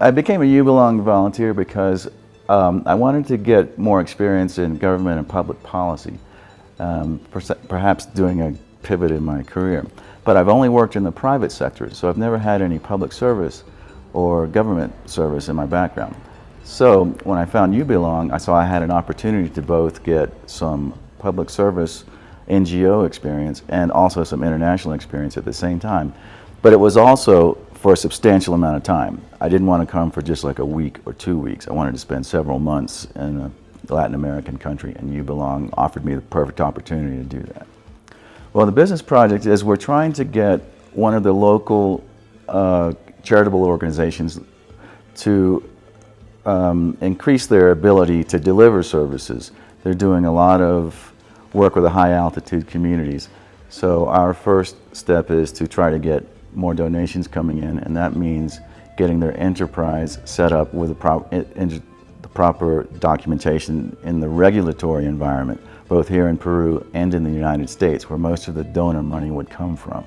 I became a UBELONG volunteer because I wanted to get more experience in government and public policy, perhaps doing a pivot in my career. But I've only worked in the private sector, so I've never had any public service or government service in my background. So when I found UBELONG, I saw I had an opportunity to both get some public service NGO experience and also some international experience at the same time. But it was also for a substantial amount of time. I didn't want to come for just like a week or 2 weeks. I wanted to spend several months in a Latin American country, and UBELONG offered me the perfect opportunity to do that. Well, the business project is we're trying to get one of the local charitable organizations to increase their ability to deliver services. They're doing a lot of work with the high altitude communities. So our first step is to try to get more donations coming in, and that means getting their enterprise set up with the proper documentation in the regulatory environment, both here in Peru and in the United States, where most of the donor money would come from.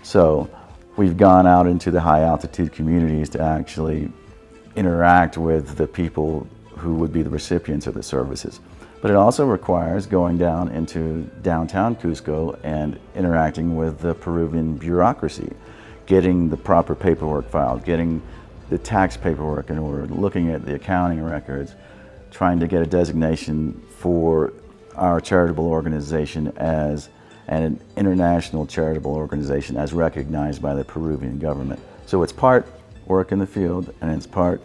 So we've gone out into the high altitude communities to actually interact with the people who would be the recipients of the services. But it also requires going down into downtown Cusco and interacting with the Peruvian bureaucracy, getting the proper paperwork filed, getting the tax paperwork in order, looking at the accounting records, trying to get a designation for our charitable organization as an international charitable organization as recognized by the Peruvian government. So it's part work in the field and it's part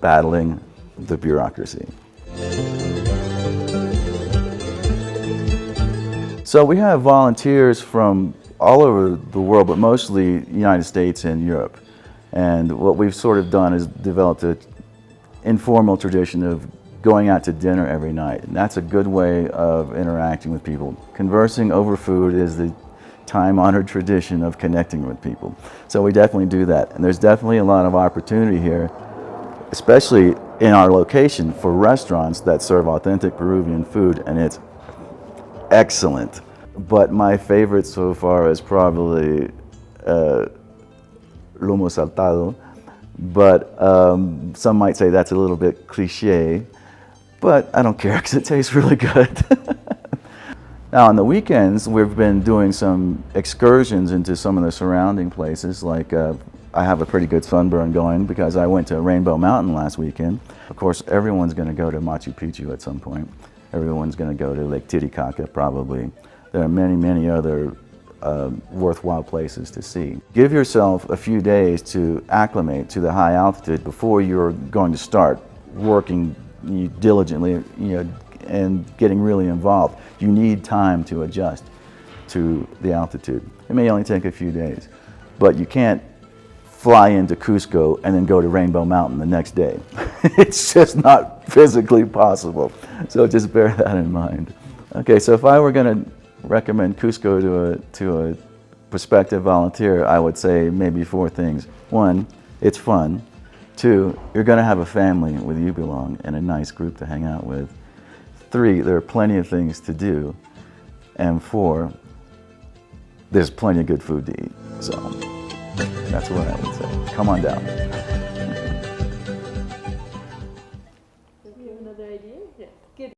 battling the bureaucracy. So we have volunteers from all over the world, but mostly the United States and Europe. And what we've sort of done is developed an informal tradition of going out to dinner every night. And that's a good way of interacting with people. Conversing over food is the time-honored tradition of connecting with people. So we definitely do that. And there's definitely a lot of opportunity here, especially in our location, for restaurants that serve authentic Peruvian food, and it's excellent. But my favorite so far is probably lomo saltado, but some might say that's a little bit cliche, but I don't care because it tastes really good. Now on the weekends, we've been doing some excursions into some of the surrounding places, like I have a pretty good sunburn going because I went to Rainbow Mountain last weekend. Of course, everyone's going to go to Machu Picchu at some point. Everyone's going to go to Lake Titicaca probably. There are many, many other worthwhile places to see. Give yourself a few days to acclimate to the high altitude before you're going to start working diligently, and getting really involved. You need time to adjust to the altitude. It may only take a few days, but you can't fly into Cusco and then go to Rainbow Mountain the next day. It's just not physically possible. So just bear that in mind. Okay, so if I were going to recommend Cusco to a prospective volunteer, I would say maybe 4 things. 1, it's fun. 2, you're going to have a family with UBELONG and a nice group to hang out with. 3, there are plenty of things to do. And 4, there's plenty of good food to eat. So that's what I would say. Come on down. Do you have another idea? Yeah. Good.